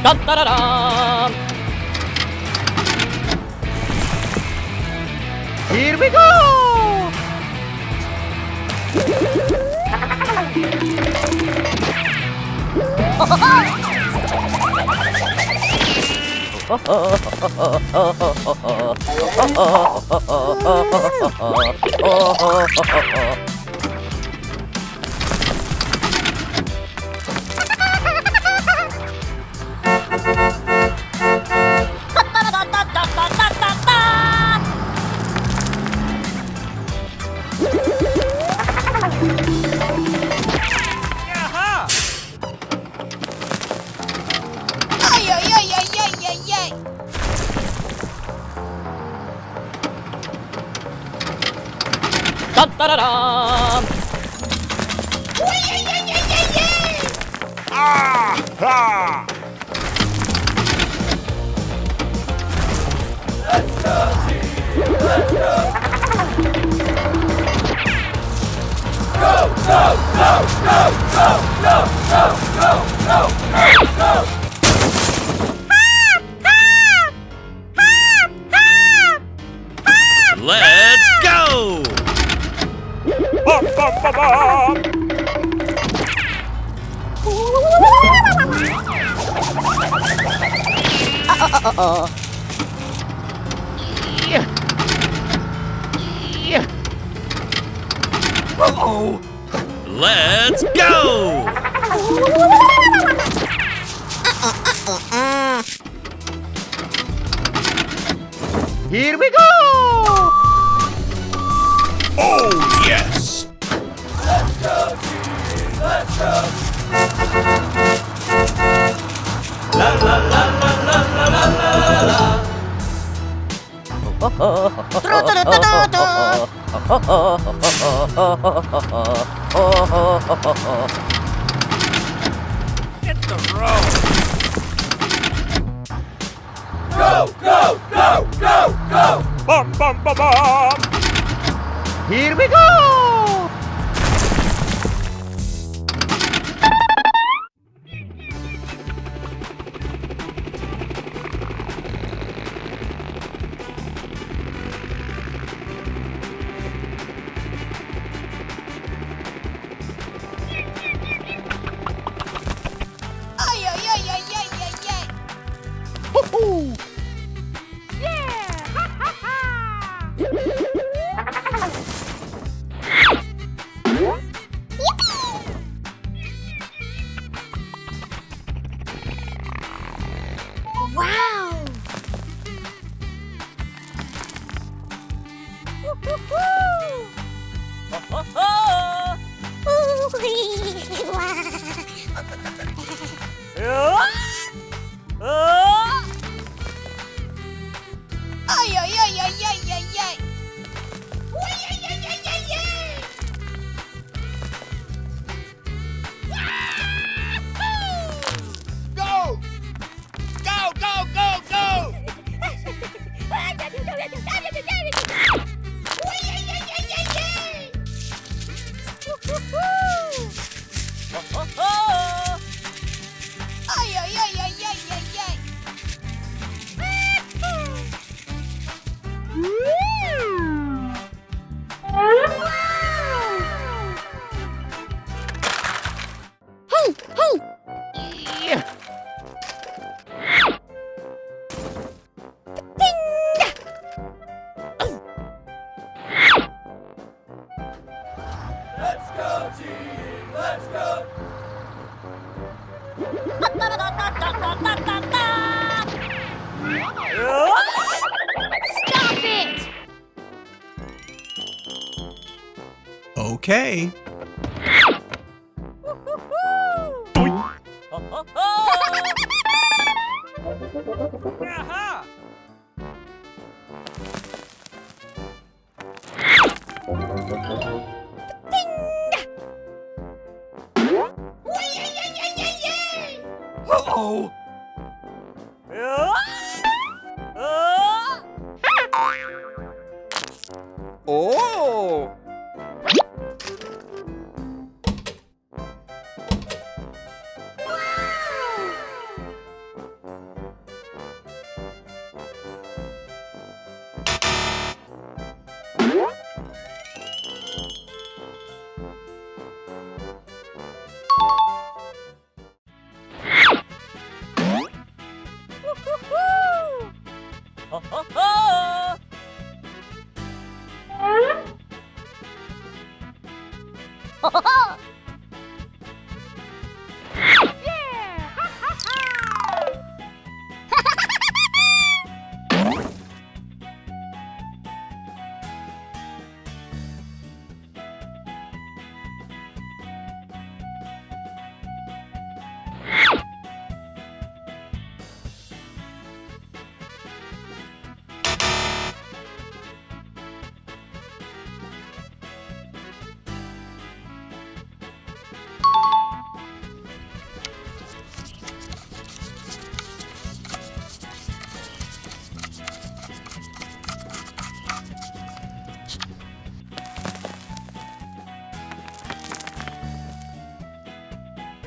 Dun, dun, dun, dun. Here we go! Ay, ay, ay, ay, ay, ay, ay. Dun, dun, dun, dun. Uy, ay, ay, ay, ay, ay. Ah! Ha! Let's go! Bum, bum, bum, bum. Yeah. Yeah. Uh-oh. Let's go! Here we go! Oh, yes! Hit the road. Bum, bum, bum, bum. Here we go! Ay, ay, ay, ay, ay, ay, ay. Hoo-hoo. Wow. Ay, ay, ay, ay, ay, ay, ay. Uy, ay, ay, ay, ay, ay. Go! Go, go, go, go! Uy, ay, ay, ay, ay, ay. Ay, ay, ay, ay, ay, ay, ay. Hey, hey. Yeah. Let's go, team! Let's go! Stop it. Okay. Aha! Uh-oh! Oh!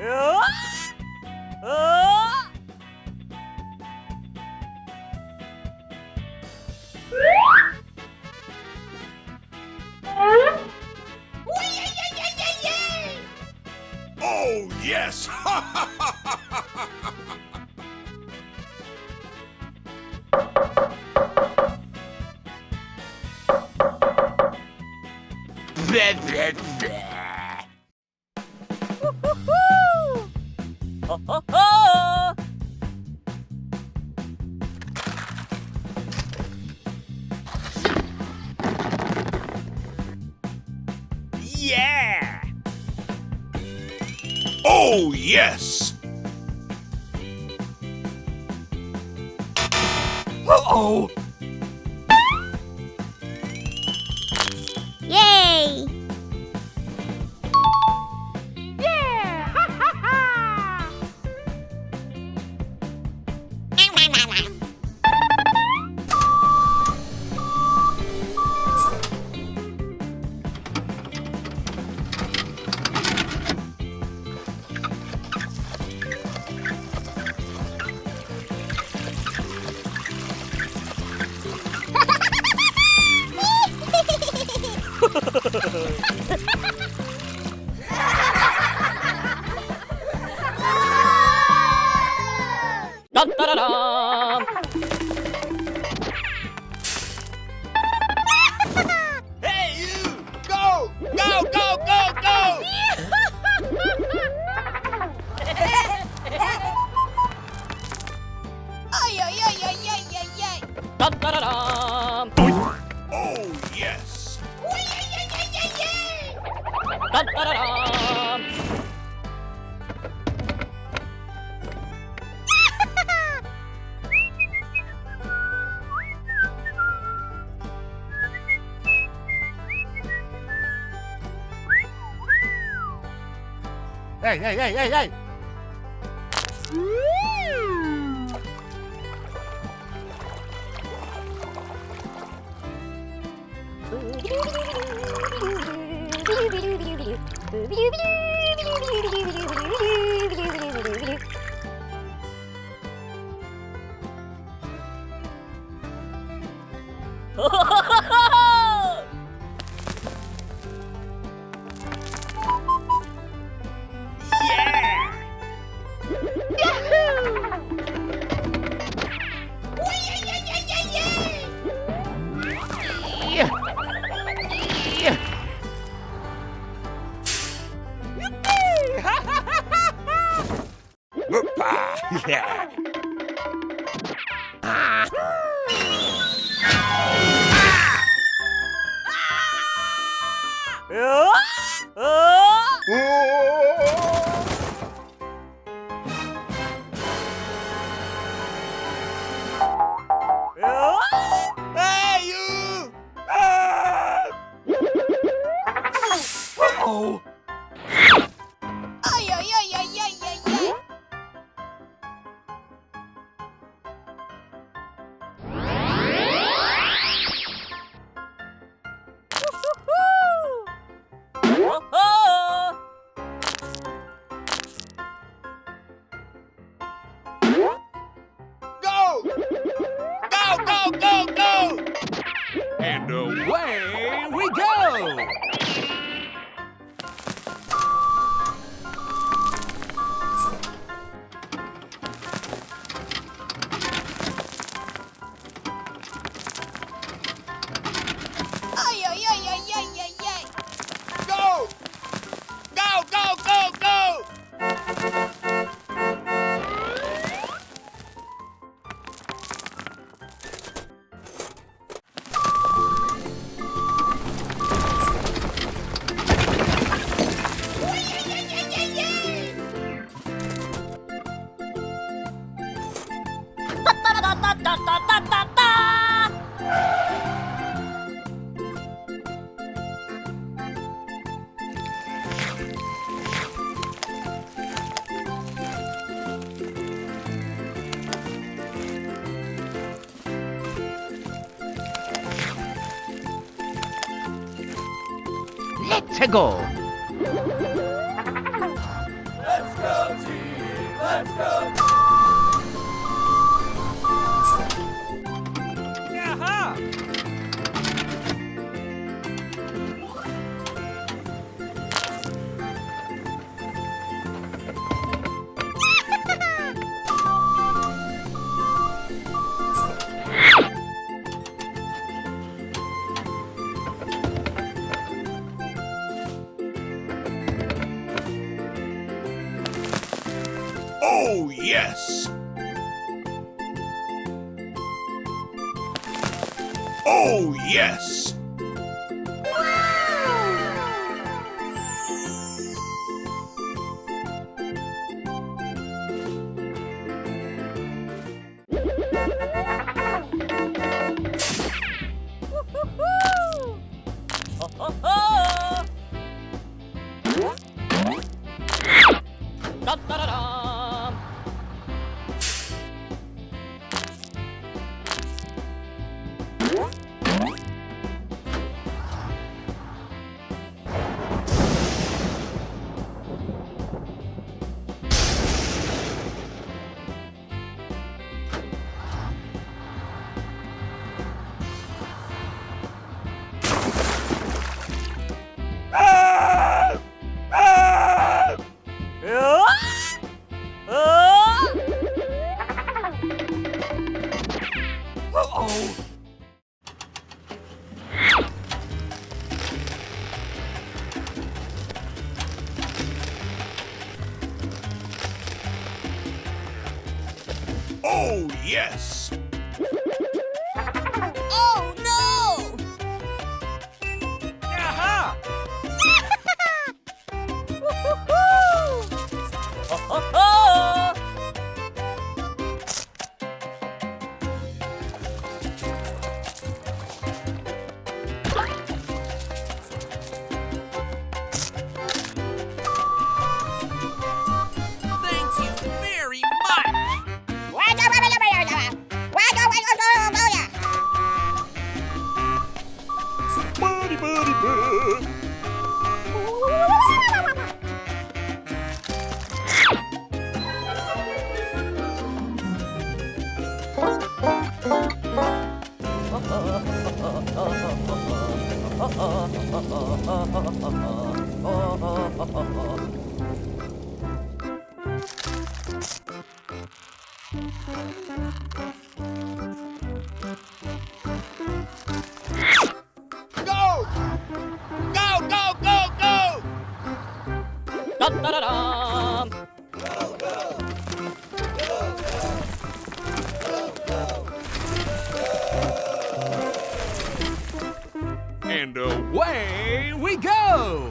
Oh, yes! Bleh, bleh, bleh. Ho, ho, ho! Yeah! Oh, yes! Uh-oh! Yay! Dun, da, da, dum. Hey, you! Go! Go, go, go, go! Ay, ay, ay, ay, ay, ay, ay. Dun, da, da, dum. Oh, yes! Uy, ay, ay, ay, ay, ay. Dun, da, da, dum. Hey, hey, hey, hey, hey! Ho, ho, ho, ho, ho! Yeah! Uy, ay, ay, ay, ay, ay. Whoopah! Yeah! Hey, you! Ah! Uh-oh! Ay, ay, ay, ay, ay, ay, ay. Ho, ho! Go! Go, go, go, go! And away we go! Ay, ay, ay, ay, ay, ay, ay. Go! Go, go, go, go! Uy, ay, ay, ay, ay, ay. Da, da, da, da, da, da, da, da, da! Let's go. Let's go! Aha! Oh, yes! Oh, yes! Ho, ho, ho! Da, da, da, da. Uh-oh! Oh, yes! Oh no! Aha! Ho, ho, ho! Thank you very much! Buddy, buddy, buddy! Go! Go, go, go, go! Da, da, da, da. And away we go!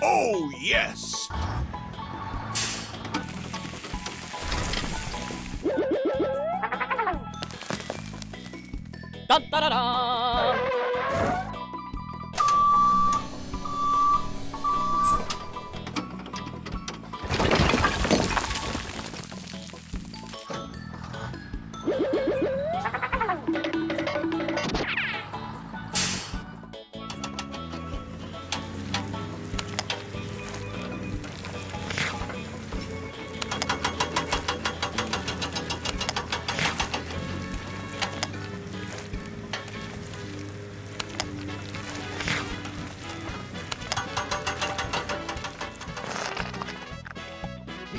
Oh, yes! Da, da, da, da.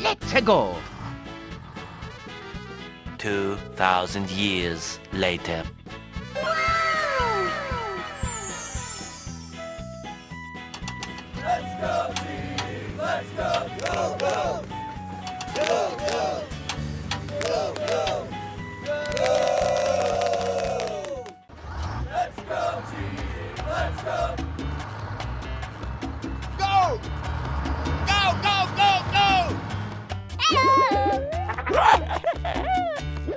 Let's go. 2,000 years later. Go! Go, go, go, go!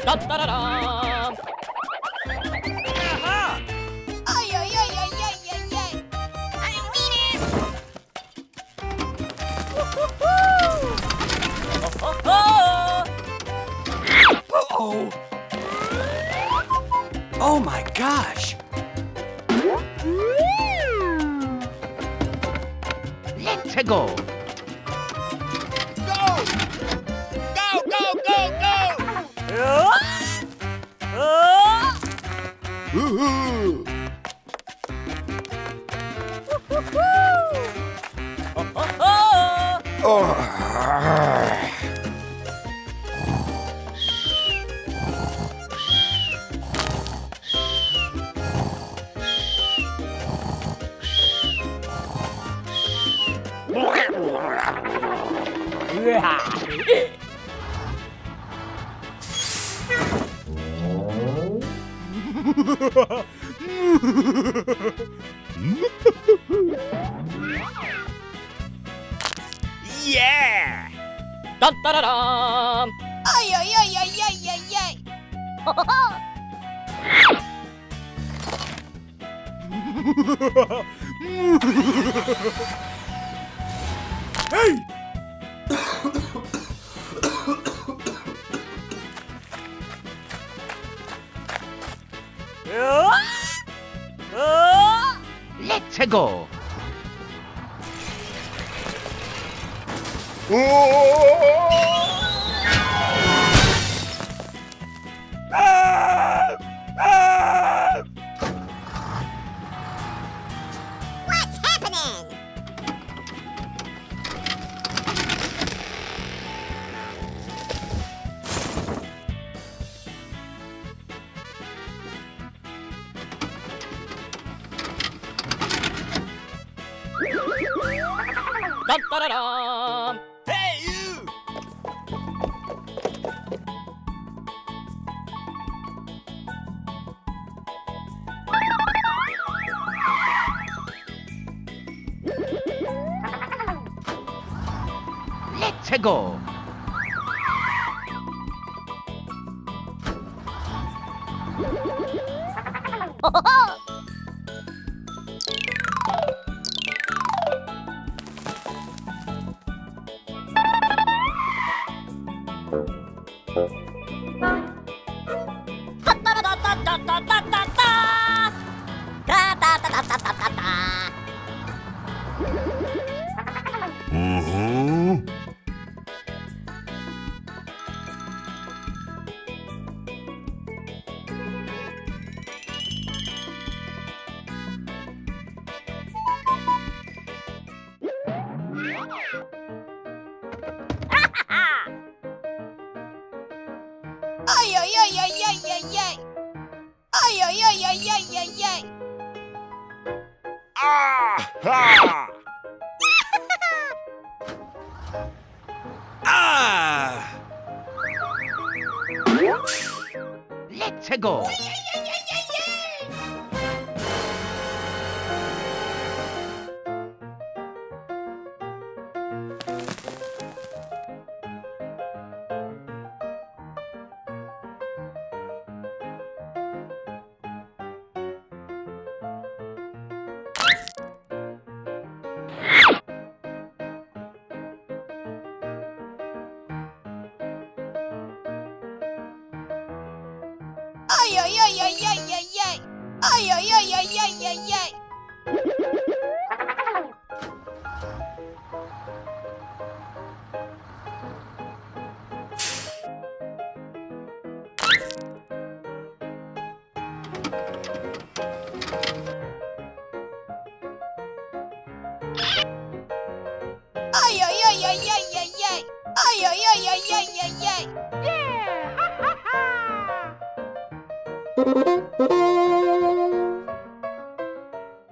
Da, da, da, da. Aha! Ay, ay, ay, ay, ay, ay, ay. I mean it. Ho, ho, ho! Oh my gosh! Let's go. Go! Go, go, go, go! Woohoo! Yeah! Dun, dun, dun, dun. Ay, ay, ay, ay, ay, ay, ay. Hey! Let's go. What's happening? Dun, dun, dun, dun. Hey, you! Let's go. Ay, ay, ay, ay, ay, ay, ay. Ay, ay, ay, ay, ay, ay, ay. Ah! Ha! Ah! Let's go. Ay, ay, ay, ay, ay, ay, ay. Ay, ay, ay, ay, ay, ay, ay. Ay, ay, ay, ay, ay, ay, ay. Ay, ay, ay, ay, ay, ay, ay.